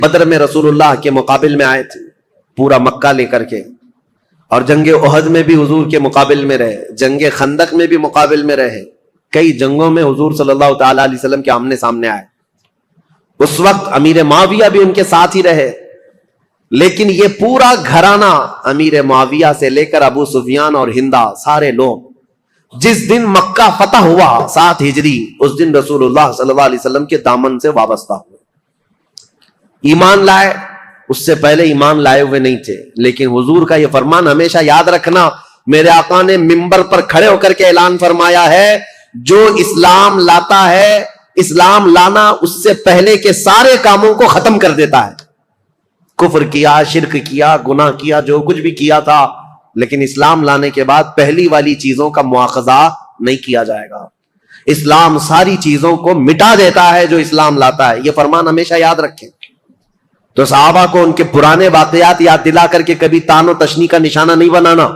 بدر میں رسول اللہ کے مقابل میں آئے تھے پورا مکہ لے کر کے، اور جنگ احد میں بھی حضور کے مقابل میں رہے، جنگ خندق میں بھی مقابل میں رہے، کئی جنگوں میں حضور صلی اللہ تعالی علیہ وسلم کے آمنے سامنے آئے۔ اس وقت امیر معاویہ بھی ان کے ساتھ ہی رہے، لیکن یہ پورا گھرانہ امیر معاویہ سے لے کر ابو سفیان اور ہندا سارے لوگ جس دن مکہ فتح ہوا 7 ہجری، اس دن رسول اللہ صلی اللہ علیہ وسلم کے دامن سے وابستہ ہوئے، ایمان لائے۔ اس سے پہلے ایمان لائے ہوئے نہیں تھے، لیکن حضور کا یہ فرمان ہمیشہ یاد رکھنا، میرے آقا نے منبر پر کھڑے ہو کر کے اعلان فرمایا ہے، جو اسلام لاتا ہے، اسلام لانا اس سے پہلے کے سارے کاموں کو ختم کر دیتا ہے۔ کفر کیا، شرک کیا، گناہ کیا، جو کچھ بھی کیا تھا، لیکن اسلام لانے کے بعد پہلی والی چیزوں کا مواخذہ نہیں کیا جائے گا۔ اسلام ساری چیزوں کو مٹا دیتا ہے جو اسلام لاتا ہے، یہ فرمان ہمیشہ یاد رکھیں۔ تو صحابہ کو ان کے پرانے واقعات یاد دلا کر کے کبھی تان و تشنی کا نشانہ نہیں بنانا۔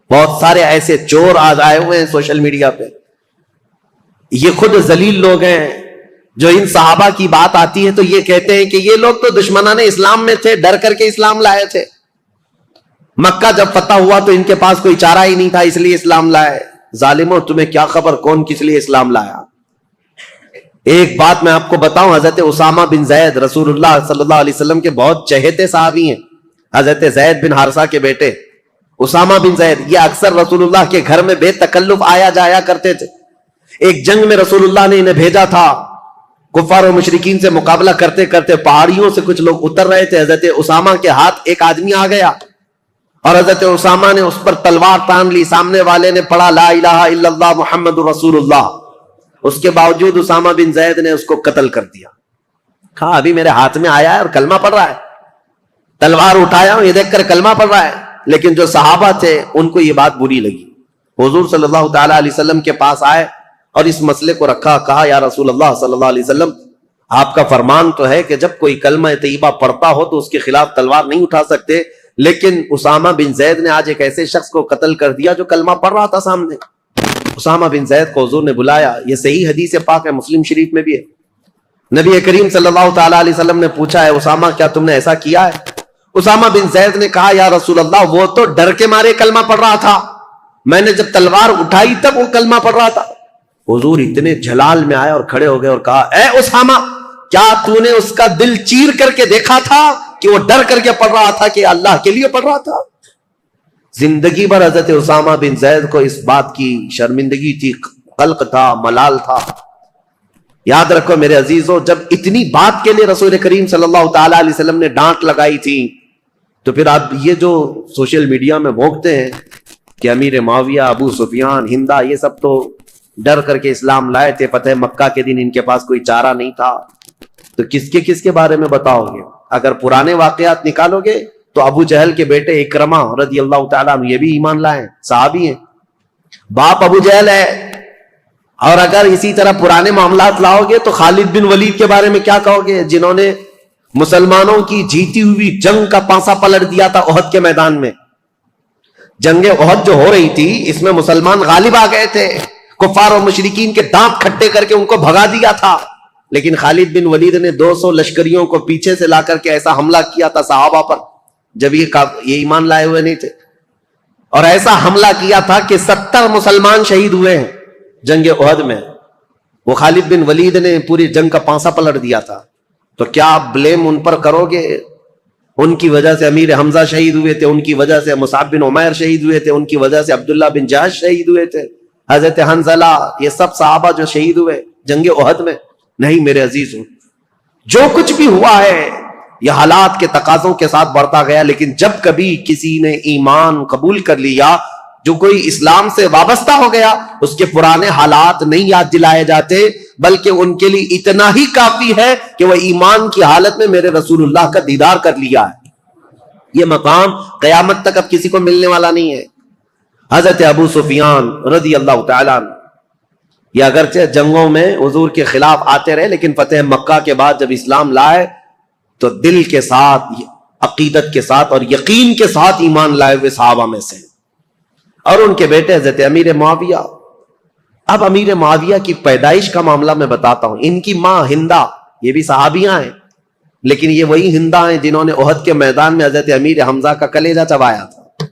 بہت سارے ایسے چور آج آئے ہوئے ہیں سوشل میڈیا پہ، یہ خود ذلیل لوگ ہیں، جو ان صحابہ کی بات آتی ہے تو یہ کہتے ہیں کہ یہ لوگ تو دشمنان اسلام میں تھے، ڈر کر کے اسلام لائے تھے، مکہ جب فتح ہوا تو ان کے پاس کوئی چارہ ہی نہیں تھا اس لیے اسلام لائے۔ ظالموں، تمہیں کیا خبر کون کس لیے اسلام لایا؟ ایک بات میں آپ کو بتاؤں، حضرت اسامہ بن زید رسول اللہ صلی اللہ علیہ وسلم کے بہت چہیتے صحابی ہیں، حضرت زید بن حارثہ کے بیٹے اسامہ بن زید، یہ اکثر رسول اللہ کے گھر میں بے تکلف آیا جایا کرتے تھے۔ ایک جنگ میں رسول اللہ نے انہیں بھیجا تھا، کفار و مشرکین سے مقابلہ کرتے کرتے پہاڑیوں سے کچھ لوگ اتر رہے تھے، حضرت اسامہ کے ہاتھ ایک آدمی آ گیا اور حضرت اسامہ نے اس پر تلوار تان لی، سامنے والے نے پڑھا لا الہ الا اللہ محمد رسول اللہ، اس کے باوجود اسامہ بن زید نے اس کو قتل کر دیا۔ کہا ابھی میرے ہاتھ میں آیا ہے اور کلمہ پڑھ رہا ہے، تلوار اٹھایا ہوں یہ دیکھ کر کلمہ پڑھ رہا ہے۔ لیکن جو صحابہ تھے ان کو یہ بات بری لگی، حضور صلی اللہ تعالی علیہ وسلم کے پاس آئے اور اس مسئلے کو رکھا، کہا یا رسول اللہ صلی اللہ علیہ وسلم، آپ کا فرمان تو ہے کہ جب کوئی کلمہ طیبہ پڑھتا ہو تو اس کے خلاف تلوار نہیں اٹھا سکتے، لیکن اسامہ بن زید نے آج ایک ایسے شخص کو قتل کر دیا جو کلمہ پڑھ رہا تھا سامنے۔ اسامہ بن زید کو حضور نے بلایا، یہ صحیح حدیث پاک ہے، مسلم شریف میں بھی ہے۔ نبی کریم صلی اللہ تعالی علیہ وسلم نے پوچھا ہے اسامہ کیا تم نے ایسا کیا ہے؟ اسامہ بن زید نے کہا یا رسول اللہ وہ تو ڈر کے مارے کلمہ پڑھ رہا تھا، میں نے جب تلوار اٹھائی تب وہ کلمہ پڑھ رہا تھا۔ حضور اتنے جلال میں آئے اور کھڑے ہو گئے اور کہا اے اسامہ، کیا تو نے اس کا دل چیر کر کے دیکھا تھا کہ وہ ڈر کر کے پڑھ رہا تھا کہ اللہ کے لیے پڑھ رہا تھا؟ زندگی بھر حضرت اسامہ بن زید کو اس بات کی شرمندگی تھی، قلق تھا، ملال تھا۔ یاد رکھو میرے عزیزو، جب اتنی بات کے لیے رسول کریم صلی اللہ تعالی علیہ وسلم نے ڈانٹ لگائی تھی، تو پھر آپ یہ جو سوشل میڈیا میں بھونکتے ہیں کہ امیر معاویہ، ابو سفیان، ہندا، یہ سب تو ڈر کر کے اسلام لائے تھے، فتح مکہ کے دن ان کے پاس کوئی چارہ نہیں تھا، تو کس کے بارے میں بتاؤ گے؟ اگر پرانے واقعات نکالو گے تو ابو جہل کے بیٹے اکرمہ رضی اللہ تعالیٰ عنہ یہ بھی ایمان لائے، صحابی ہیں، باپ ابو جہل ہے۔ اور اگر اسی طرح پرانے معاملات لاؤ گے تو خالد بن ولید کے بارے میں کیا کہو گے، جنہوں نے مسلمانوں کی جیتی ہوئی جنگ کا پانسا پلٹ دیا تھا احد کے میدان میں۔ جنگ احد جو ہو رہی تھی اس میں مسلمان غالب آ گئے تھے، کفار و مشرکین کے دانت کھٹے کر کے ان کو بھگا دیا تھا، لیکن خالد بن ولید نے 200 لشکریوں کو پیچھے سے لا کر کے ایسا حملہ کیا تھا صحابہ پر جب یہ ایمان لائے ہوئے نہیں تھے، اور ایسا حملہ کیا تھا کہ 70 مسلمان شہید ہوئے ہیں جنگ احد میں۔ وہ خالد بن ولید نے پوری جنگ کا پانسا پلٹ دیا تھا، تو کیا آپ بلیم ان پر کرو گے؟ ان کی وجہ سے امیر حمزہ شہید ہوئے تھے، ان کی وجہ سے مصعب بن عمیر شہید ہوئے تھے، ان کی وجہ سے عبداللہ بن جہش شہید ہوئے تھے، حضرت حنظلہ، یہ سب صحابہ جو شہید ہوئے جنگ احد میں۔ نہیں میرے عزیزوں، جو کچھ بھی ہوا ہے یہ حالات کے تقاضوں کے ساتھ بڑھتا گیا، لیکن جب کبھی کسی نے ایمان قبول کر لیا، جو کوئی اسلام سے وابستہ ہو گیا، اس کے پرانے حالات نہیں یاد دلائے جاتے، بلکہ ان کے لیے اتنا ہی کافی ہے کہ وہ ایمان کی حالت میں میرے رسول اللہ کا دیدار کر لیا ہے۔ یہ مقام قیامت تک اب کسی کو ملنے والا نہیں ہے۔ حضرت ابو سفیان رضی اللہ تعالیٰ عنہ یہ اگرچہ جنگوں میں حضور کے خلاف آتے رہے، لیکن فتح مکہ کے بعد جب اسلام لائے تو دل کے ساتھ، عقیدت کے ساتھ اور یقین کے ساتھ ایمان لائے ہوئے صحابہ میں سے۔ اور ان کے بیٹے حضرت امیر معاویہ۔ اب امیر معاویہ کی پیدائش کا معاملہ میں بتاتا ہوں۔ ان کی ماں ہندا، یہ بھی صحابیاں ہیں، لیکن یہ وہی ہندا ہیں جنہوں نے احد کے میدان میں حضرت امیر حمزہ کا کلیجہ چبایا تھا.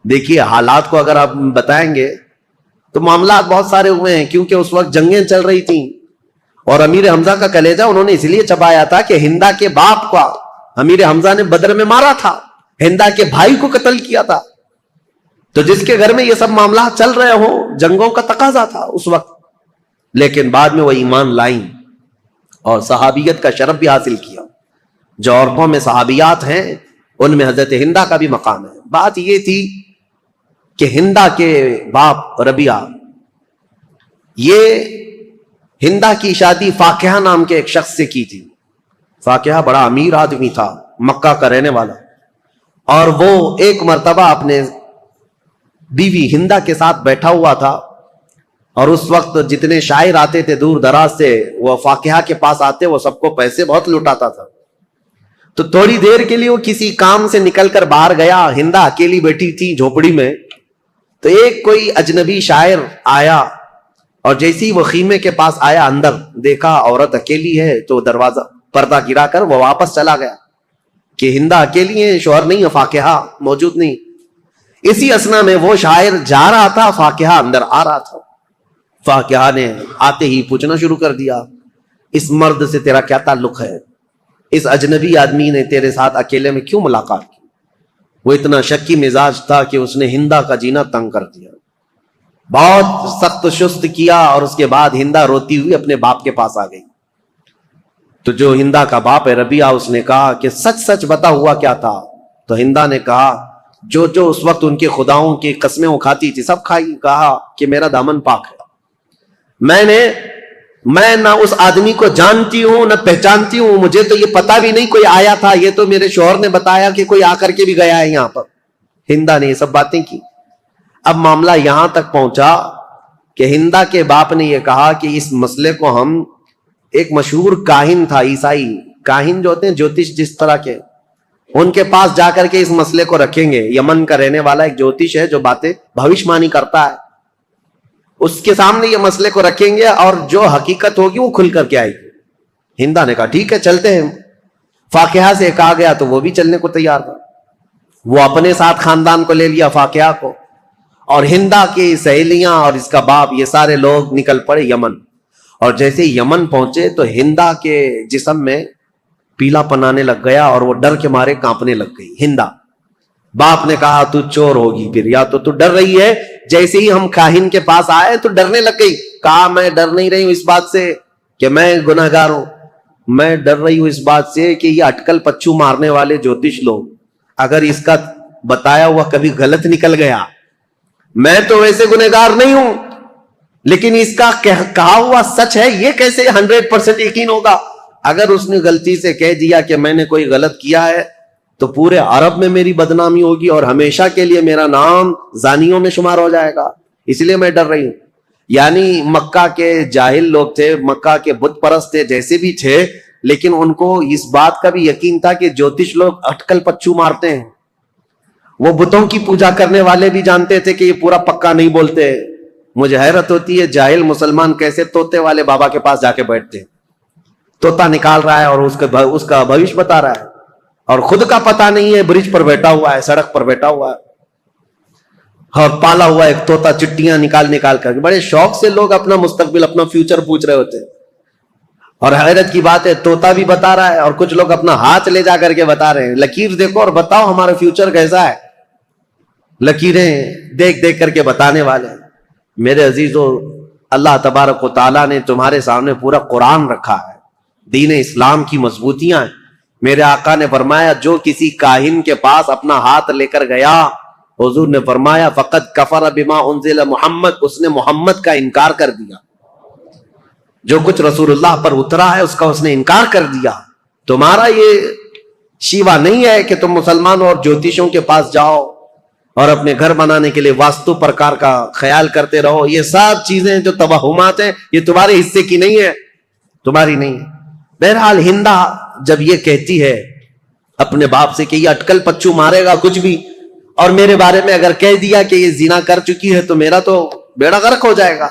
دیکھیے حالات کو اگر آپ بتائیں گے تو معاملات بہت سارے ہوئے ہیں، کیونکہ اس وقت جنگیں چل رہی تھیں اور امیر حمزہ کا کلیجہ انہوں نے اس لیے چبایا تھا کہ ہندا کے باپ کو امیر حمزہ نے بدر میں مارا تھا، ہندا کے بھائی کو قتل کیا تھا. تو جس کے گھر میں یہ سب معاملات چل رہے ہوں، جنگوں کا تقاضا تھا اس وقت. لیکن بعد میں وہ ایمان لائیں اور صحابیت کا شرف بھی حاصل کیا. جو عورتوں میں صحابیات ہیں ان میں حضرت ہندا کا بھی مقام ہے. بات یہ تھی کہ ہندا کے باپ ربیعہ، یہ ہندا کی شادی فاقیہ نام کے ایک شخص سے کی تھی. فاقیہ بڑا امیر آدمی تھا، مکہ کا رہنے والا، اور وہ ایک مرتبہ اپنے بیوی ہندا کے ساتھ بیٹھا ہوا تھا، اور اس وقت جتنے شاعر آتے تھے دور دراز سے وہ فاقیہ کے پاس آتے، وہ سب کو پیسے بہت لٹاتا تھا. تو تھوڑی دیر کے لیے وہ کسی کام سے نکل کر باہر گیا، ہندا اکیلی بیٹھی تھی جھوپڑی میں. تو ایک کوئی اجنبی شاعر آیا اور جیسے ہی وہ خیمے کے پاس آیا، اندر دیکھا عورت اکیلی ہے، تو دروازہ پردہ گرا کر وہ واپس چلا گیا کہ ہندا اکیلی ہے، شوہر نہیں ہے، فاقیہ موجود نہیں. اسی اسنا میں وہ شاعر جا رہا تھا، فاقیہ اندر آ رہا تھا. فاقیہ نے آتے ہی پوچھنا شروع کر دیا، اس مرد سے تیرا کیا تعلق ہے؟ اس اجنبی آدمی نے تیرے ساتھ اکیلے میں کیوں ملاقات کی؟ وہ اتنا شکی مزاج تھا کہ اس نے ہندا کا جینا تنگ کر دیا، بہت سخت شست کیا، اور اس کے بعد ہندا روتی ہوئی اپنے باپ کے پاس آ گئی. تو جو ہندا کا باپ ہے ربیعہ، اس نے کہا کہ سچ سچ بتا ہوا کیا تھا؟ تو ہندا نے کہا جو جو اس وقت ان کے خداؤں کی قسمیں وہ کھاتی تھی سب کھائی. کہا کہ میرا دامن پاک ہے، میں نہ اس آدمی کو جانتی ہوں نہ پہچانتی ہوں، مجھے تو یہ پتا بھی نہیں کوئی آیا تھا، یہ تو میرے شوہر نے بتایا کہ کوئی آ کر کے بھی گیا ہے یہاں پر. ہندا نے یہ سب باتیں کی. اب معاملہ یہاں تک پہنچا کہ ہندا کے باپ نے یہ کہا کہ اس مسئلے کو ہم، ایک مشہور کاہن تھا، عیسائی کاہن جو ہوتے ہیں جوتش جس طرح کے، ان کے پاس جا کر کے اس مسئلے کو رکھیں گے. یمن کا رہنے والا ایک جوتش ہے جو باتیں بھوشمانی کرتا ہے، اس کے سامنے یہ مسئلے کو رکھیں گے اور جو حقیقت ہوگی وہ کھل کر کے آئے گی. ہندا نے کہا ٹھیک ہے چلتے ہیں. فاقیہ سے کہا گیا تو وہ بھی چلنے کو تیار تھا. وہ اپنے ساتھ خاندان کو لے لیا، فاقیہ کو، اور ہندا کی سہیلیاں اور اس کا باپ، یہ سارے لوگ نکل پڑے یمن. اور جیسے یمن پہنچے تو ہندا کے جسم میں پیلا پنانے لگ گیا اور وہ ڈر کے مارے کانپنے لگ گئی. ہندا، باپ نے کہا تو چور ہوگی پھر، یا تو ڈر رہی ہے. جیسے ہی ہم کاہن کے پاس آئے تو ڈرنے لگ گئی. کہا میں ڈر نہیں رہی ہوں اس بات سے کہ میں گناہگار ہوں، میں ڈر رہی ہوں اس بات سے کہ یہ اٹکل پچو مارنے والے جوتش لوگ، اگر اس کا بتایا ہوا کبھی غلط نکل گیا، میں تو ویسے گناہگار نہیں ہوں لیکن اس کا کہا ہوا سچ ہے، یہ کیسے 100% یقین ہوگا؟ اگر اس نے غلطی سے کہہ دیا کہ میں نے کوئی غلط کیا ہے تو پورے عرب میں میری بدنامی ہوگی اور ہمیشہ کے لیے میرا نام زانیوں میں شمار ہو جائے گا، اس لیے میں ڈر رہی ہوں. یعنی مکہ کے جاہل لوگ تھے، مکہ کے بت پرست تھے، جیسے بھی تھے، لیکن ان کو اس بات کا بھی یقین تھا کہ جوتش لوگ اٹکل پچو مارتے ہیں. وہ بتوں کی پوجا کرنے والے بھی جانتے تھے کہ یہ پورا پکا نہیں بولتے. مجھے حیرت ہوتی ہے جاہل مسلمان کیسے طوطے والے بابا کے پاس جا کے بیٹھتے ہیں. طوطا نکال رہا ہے اور اس کا بھوش بتا رہا ہے، اور خود کا پتہ نہیں ہے، برج پر بیٹھا ہوا ہے، سڑک پر بیٹھا ہوا ہے، اور پالا ہوا ایک طوطا چٹیاں نکال کر. بڑے شوق سے لوگ اپنا مستقبل، اپنا فیوچر پوچھ رہے ہوتے ہیں. اور حیرت کی بات ہے طوطا بھی بتا رہا ہے اور کچھ لوگ اپنا ہاتھ لے جا کر کے بتا رہے ہیں، لکیر دیکھو اور بتاؤ ہمارا فیوچر کیسا ہے. لکیریں دیکھ کر کے بتانے والے. میرے عزیزو، اللہ تبارک و تعالیٰ نے تمہارے سامنے پورا قرآن رکھا ہے، دین اسلام کی مضبوطیاں ہیں. میرے آقا نے فرمایا جو کسی کاہن کے پاس اپنا ہاتھ لے کر گیا، حضور نے فرمایا فقط کفر بما انزل محمد، اس نے محمد کا انکار کر دیا. جو کچھ رسول اللہ پر اترا ہے اس کا اس نے انکار کر دیا. تمہارا یہ شیوا نہیں ہے کہ تم مسلمان اور جوتشوں کے پاس جاؤ اور اپنے گھر بنانے کے لیے واستو پرکار کا خیال کرتے رہو. یہ سب چیزیں جو توہمات ہیں یہ تمہارے حصے کی نہیں ہے، تمہاری نہیں ہے. بہرحال ہندا جب یہ کہتی ہے اپنے باپ سے کہ یہ اٹکل پچو مارے گا کچھ بھی، اور میرے بارے میں اگر کہہ دیا کہ یہ زنا کر چکی ہے تو میرا تو بیڑا غرق ہو جائے گا،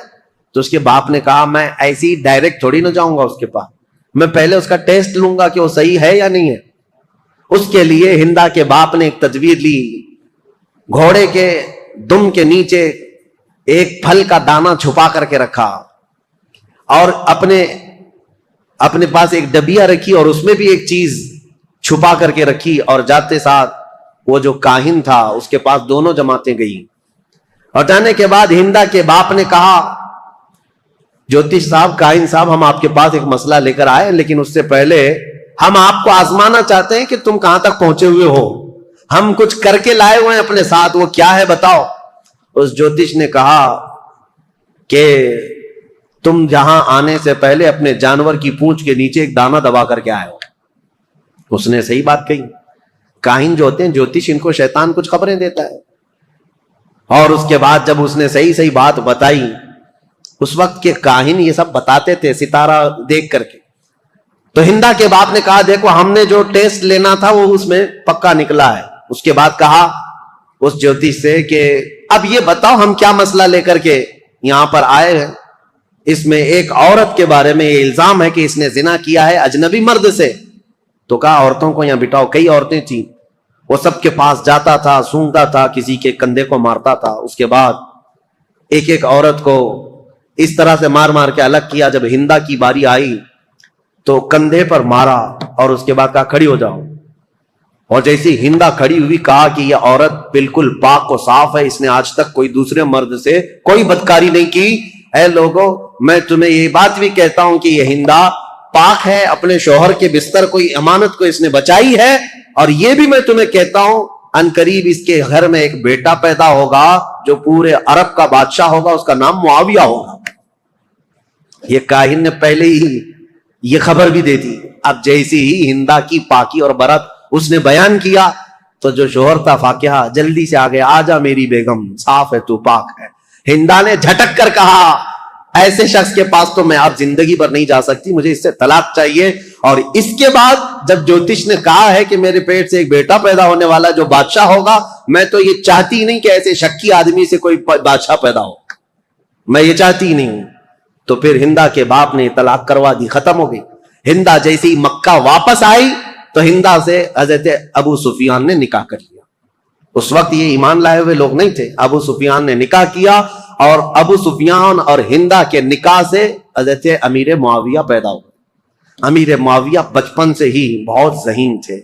تو اس کے باپ نے کہا میں ایسی ڈائریکٹ تھوڑی نہ جاؤں گا اس کے پاس، میں پہلے اس کا ٹیسٹ لوں گا کہ وہ صحیح ہے یا نہیں ہے. اس کے لیے ہندا کے باپ نے ایک تدبیر لی. گھوڑے کے دم کے نیچے ایک پھل کا دانہ چھپا کر کے رکھا اور اپنے پاس ایک ڈبیا رکھی اور اس میں بھی ایک چیز چھپا کر کے رکھی, اور جاتے ساتھ وہ جو کاہن تھا اس کے پاس دونوں جماعتیں گئی. اور جانے کے بعد ہندا کے باپ نے کہا, جوتش صاحب, کاہن صاحب, ہم آپ کے پاس ایک مسئلہ لے کر آئے, لیکن اس سے پہلے ہم آپ کو آزمانا چاہتے ہیں کہ تم کہاں تک پہنچے ہوئے ہو. ہم کچھ کر کے لائے ہوئے ہیں اپنے ساتھ, وہ کیا ہے بتاؤ. اس جوتش نے کہا کہ تم جہاں آنے سے پہلے اپنے جانور کی پونچھ کے نیچے ایک دانہ دبا کر کے آئے ہو. اس نے صحیح بات کہی. کاہن جو ہوتے ہیں جوتش, ان کو شیطان کچھ خبریں دیتا ہے. اور اس کے بعد جب اس نے صحیح بات بتائی, اس وقت کے کاہن یہ سب بتاتے تھے ستارہ دیکھ کر کے. تو ہندا کے باپ نے کہا دیکھو ہم نے جو ٹیسٹ لینا تھا وہ اس میں پکا نکلا ہے. اس کے بعد کہا اس جوتش سے کہ اب یہ بتاؤ ہم کیا مسئلہ لے کر کے یہاں پر آئے ہیں. اس میں ایک عورت کے بارے میں یہ الزام ہے کہ اس نے زنا کیا ہے اجنبی مرد سے. تو کہا عورتوں کو یہاں بٹھاؤ. کئی عورتیں تھیں, وہ سب کے پاس جاتا تھا, سونگتا تھا, کسی کے کندھے کو مارتا تھا. اس کے بعد ایک ایک عورت کو اس طرح سے مار مار کے الگ کیا. جب ہندا کی باری آئی تو کندھے پر مارا اور اس کے بعد کہا کھڑی ہو جاؤ. اور جیسی ہندا کھڑی ہوئی کہا کہ یہ عورت بالکل پاک و صاف ہے, اس نے آج تک کوئی دوسرے مرد سے کوئی بدکاری نہیں کی. اے لوگو, میں تمہیں یہ بات بھی کہتا ہوں کہ یہ ہندا پاک ہے, اپنے شوہر کے بستر کوئی امانت کو اس نے بچائی ہے. اور یہ بھی میں تمہیں کہتا ہوں ان قریب اس کے گھر میں ایک بیٹا پیدا ہوگا جو پورے عرب کا بادشاہ ہوگا, اس کا نام معاویہ ہوگا. یہ کاہن نے پہلے ہی یہ خبر بھی دے دی. اب جیسی ہی ہندا کی پاکی اور برت اس نے بیان کیا تو جو شوہر تھا فاقیہ جلدی سے آگے, آجا میری بیگم, صاف ہے تو پاک ہے. ہندا نے جھٹک کر کہا ایسے شخص کے پاس تو میں آپ زندگی پر نہیں جا سکتی, مجھے اس سے طلاق چاہیے. اور اس کے بعد جب جوتش نے کہا ہے کہ میرے پیٹ سے ایک بیٹا پیدا ہونے والا جو بادشاہ ہوگا, میں تو یہ چاہتی نہیں کہ ایسے شکی آدمی سے کوئی بادشاہ پیدا ہو, میں یہ چاہتی نہیں ہوں. تو پھر ہندا کے باپ نے طلاق کروا دی, ختم ہو گئی. ہندا جیسی مکہ واپس آئی تو ہندا سے حضرت ابو سفیان نے نکاح کر لیا. اس وقت یہ ایمان لائے ہوئے لوگ نہیں تھے. ابو سفیان نے نکاح کیا اور ابو سفیان اور ہندا کے نکاح سے حضرت امیر معاویہ پیدا ہوئے. امیر معاویہ بچپن سے ہی بہت ذہین تھے,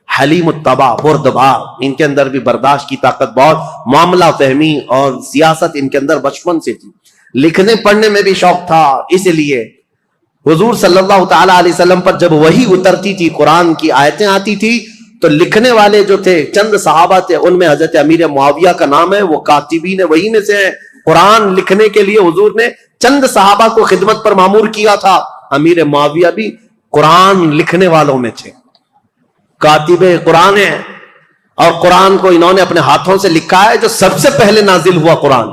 حلیم الطبع, بردبار, ان کے اندر بھی برداشت کی طاقت بہت, معاملہ فہمی اور سیاست ان کے اندر بچپن سے تھی. لکھنے پڑھنے میں بھی شوق تھا. اس لیے حضور صلی اللہ تعالی علیہ وسلم پر جب وحی اترتی تھی, قرآن کی آیتیں آتی تھی, تو لکھنے والے جو تھے چند صحابہ تھے, ان میں حضرت امیر معاویہ کا نام ہے, وہ کاتبین وحی میں سے ہیں. قرآن لکھنے کے لیے حضور نے چند صحابہ کو خدمت پر مامور کیا تھا. امیر معاویہ بھی قرآن لکھنے والوں میں تھے, کاتب قرآن ہے, اور قرآن کو انہوں نے اپنے ہاتھوں سے لکھا ہے. جو سب سے پہلے نازل ہوا قرآن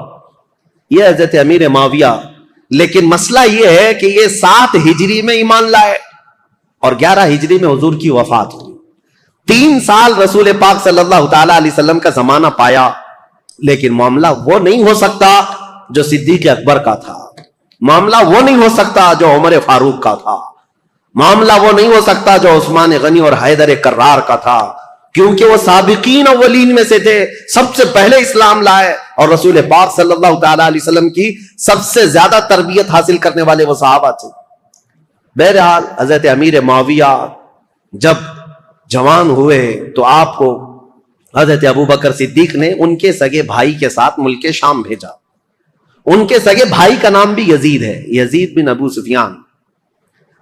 یہ حضرت امیر معاویہ. لیکن مسئلہ یہ ہے کہ یہ 7 ہجری میں ایمان لائے اور 11 ہجری میں حضور کی وفات ہوئی. 3 سال رسول پاک صلی اللہ تعالی علیہ وسلم کا زمانہ پایا. لیکن معاملہ وہ نہیں ہو سکتا جو صدیق اکبر کا تھا, معاملہ وہ نہیں ہو سکتا جو عمر فاروق کا تھا, معاملہ وہ نہیں ہو سکتا جو عثمان غنی اور حیدر کرار کا تھا, کیونکہ وہ سابقین اولین میں سے تھے, سب سے پہلے اسلام لائے اور رسول پاک صلی اللہ تعالی علیہ وسلم کی سب سے زیادہ تربیت حاصل کرنے والے وہ صحابہ تھے. بہرحال حضرت امیر معاویہ جب جوان ہوئے تو آپ کو حضرت ابوبکر صدیق نے ان کے سگے بھائی کے ساتھ ملک شام بھیجا. ان کے سگے بھائی کا نام بھی یزید ہے, یزید بن ابو سفیان.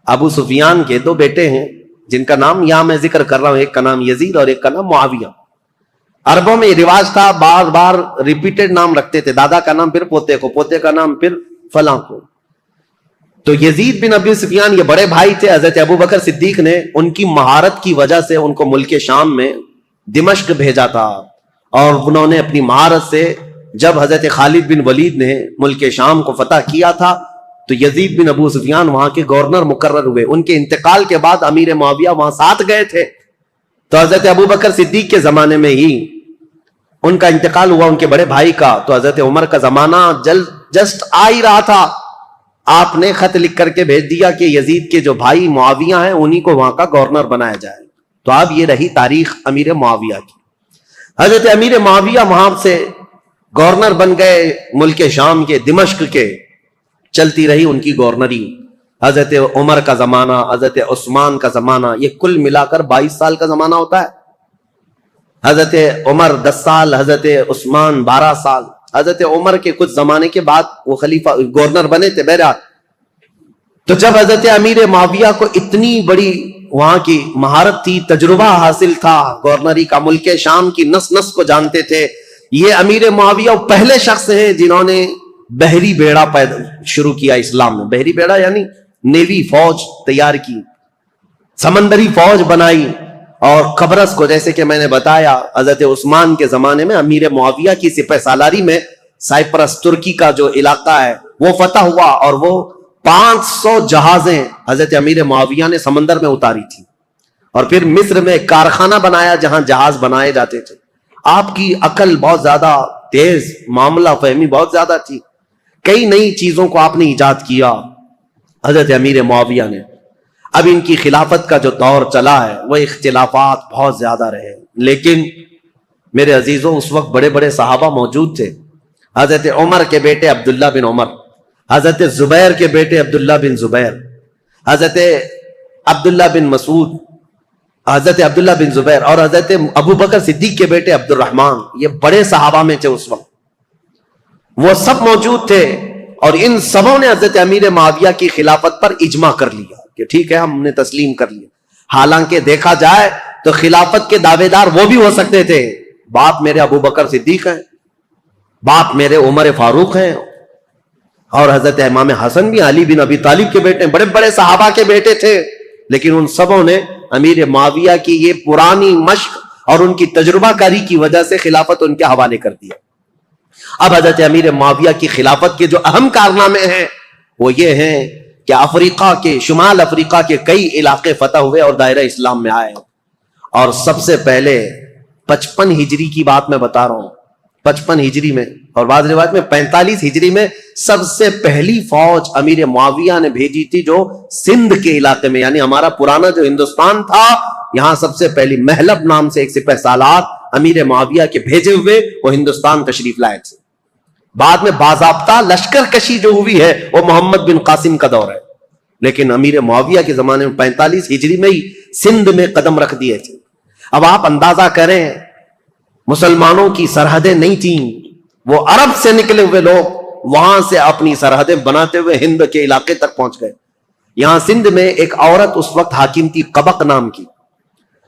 ابو سفیان کے 2 بیٹے ہیں جن کا نام یہاں میں ذکر کر رہا ہوں, ایک کا نام یزید اور ایک کا نام معاویہ. عربوں میں یہ رواج تھا, بار بار ریپیٹڈ نام رکھتے تھے, دادا کا نام پھر پوتے کو, پوتے کا نام پھر فلاں کو. تو یزید بن ابو سفیان یہ بڑے بھائی تھے. حضرت ابوبکر صدیق نے ان کی مہارت کی وجہ سے ان کو ملک شام میں دمشق بھیجا تھا, اور انہوں نے اپنی مہارت سے جب حضرت خالد بن ولید نے ملک شام کو فتح کیا تھا تو یزید بن ابو سفیان وہاں کے گورنر مقرر ہوئے. ان کے انتقال کے بعد امیر معاویہ وہاں ساتھ گئے تھے. تو حضرت ابوبکر صدیق کے زمانے میں ہی ان کا انتقال ہوا, ان کے بڑے بھائی کا. تو حضرت عمر کا زمانہ جسٹ آ ہی رہا تھا, آپ نے خط لکھ کر کے بھیج دیا کہ یزید کے جو بھائی معاویہ ہیں انہی کو وہاں کا گورنر بنایا جائے. تو اب یہ رہی تاریخ امیر معاویہ کی. حضرت امیر معاویہ وہاں سے گورنر بن گئے ملک شام کے، دمشق کے. چلتی رہی ان کی گورنری. حضرت عمر کا زمانہ، حضرت عثمان کا زمانہ، یہ کل ملا کر 22 سال کا زمانہ ہوتا ہے. حضرت عمر 10 سال، حضرت عثمان 12 سال. حضرت عمر کے کچھ زمانے کے بعد وہ خلیفہ گورنر بنے تھے. بہرحال تو جب حضرت امیر معاویہ کو اتنی بڑی وہاں کی مہارت تھی، تجربہ حاصل تھا گورنری کا، ملک شام کی نس نس کو جانتے تھے. یہ امیر معاویہ پہلے شخص ہیں جنہوں نے بحری بیڑا شروع کیا اسلام میں. بحری بیڑا یعنی نیوی، فوج تیار کی، سمندری فوج بنائی. اور قبرص کو، جیسے کہ میں نے بتایا، حضرت عثمان کے زمانے میں امیر معاویہ کی سپہ سالاری میں سائپرس، ترکی کا جو علاقہ ہے وہ فتح ہوا، اور وہ 500 جہازیں حضرت امیر معاویہ نے سمندر میں اتاری تھی. اور پھر مصر میں ایک کارخانہ بنایا جہاں جہاز بنائے جاتے تھے. آپ کی عقل بہت زیادہ تیز، معاملہ فہمی بہت زیادہ تھی. کئی نئی چیزوں کو آپ نے ایجاد کیا حضرت امیر معاویہ نے. اب ان کی خلافت کا جو دور چلا ہے وہ اختلافات بہت زیادہ رہے، لیکن میرے عزیزوں اس وقت بڑے بڑے صحابہ موجود تھے. حضرت عمر کے بیٹے عبداللہ بن عمر، حضرت زبیر کے بیٹے عبداللہ بن زبیر، حضرت عبداللہ بن مسعود، حضرت عبداللہ بن زبیر، اور حضرت ابو بکر صدیق کے بیٹے عبد الرحمن. یہ بڑے صحابہ میں تھے اس وقت، وہ سب موجود تھے. اور ان سبوں نے حضرت امیر معاویہ کی خلافت پر اجماع کر لیا کہ ٹھیک ہے، ہم نے تسلیم کر لیا. حالانکہ دیکھا جائے تو خلافت کے دعوے دار وہ بھی ہو سکتے تھے. باپ میرے ابو بکر صدیق ہیں، باپ میرے عمر فاروق ہیں، اور حضرت امام حسن بھی علی بن ابی طالب کے بیٹے ہیں، بڑے بڑے صحابہ کے بیٹے تھے. لیکن ان سبوں نے امیر معاویہ کی یہ پرانی مشق اور ان کی تجربہ کاری کی وجہ سے خلافت ان کے حوالے کر دیا. اب حضرت امیر معاویہ کی خلافت کے جو اہم کارنامے ہیں وہ یہ ہیں کہ افریقہ کے، شمال افریقہ کے کئی علاقے فتح ہوئے اور دائرہ اسلام میں آئے. اور سب سے پہلے 55 ہجری کی بات میں بتا رہا ہوں، 55 ہجری میں، اور بعض روایت میں 45 ہجری میں سب سے پہلی فوج امیر معاویہ نے بھیجی تھی جو سندھ کے علاقے میں، یعنی ہمارا پرانا جو ہندوستان تھا، یہاں سب سے پہلی محلب نام سے ایک سپہ سالار امیر معاویہ کے بھیجے ہوئے وہ ہندوستان تشریف لائے تھے. بعد میں باضابطہ لشکر کشی جو ہوئی ہے وہ محمد بن قاسم کا دور ہے، لیکن امیر معاویہ کے زمانے میں 45 ہجری میں ہی سندھ میں قدم رکھ دیے تھے. اب آپ اندازہ کریں، مسلمانوں کی سرحدیں نہیں تھیں، وہ عرب سے نکلے ہوئے لوگ وہاں سے اپنی سرحدیں بناتے ہوئے ہند کے علاقے تک پہنچ گئے. یہاں سندھ میں ایک عورت اس وقت حاکم تھی قبق نام کی،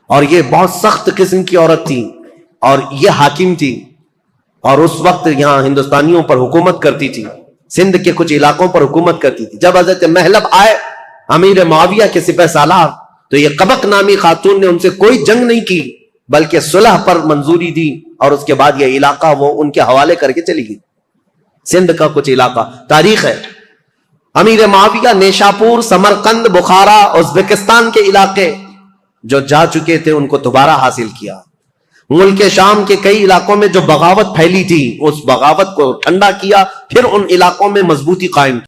اور یہ بہت سخت قسم کی عورت تھی، اور یہ حاکم تھی، اور اس وقت یہاں ہندوستانیوں پر حکومت کرتی تھی، سندھ کے کچھ علاقوں پر حکومت کرتی تھی. جب حضرت محلب آئے امیر معاویہ کے سپہ سالار، تو یہ قبق نامی خاتون نے ان سے کوئی جنگ نہیں کی بلکہ صلح پر منظوری دی، اور اس کے بعد یہ علاقہ وہ ان کے حوالے کر کے چلی گئی. سندھ کا کچھ علاقہ تاریخ ہے. امیر معاویہ نیشاپور، سمرقند، بخارا، ازبکستان کے علاقے جو جا چکے تھے ان کو دوبارہ حاصل کیا. ملک شام کے کئی علاقوں میں جو بغاوت پھیلی تھی اس بغاوت کو ٹھنڈا کیا، پھر ان علاقوں میں مضبوطی قائم کی.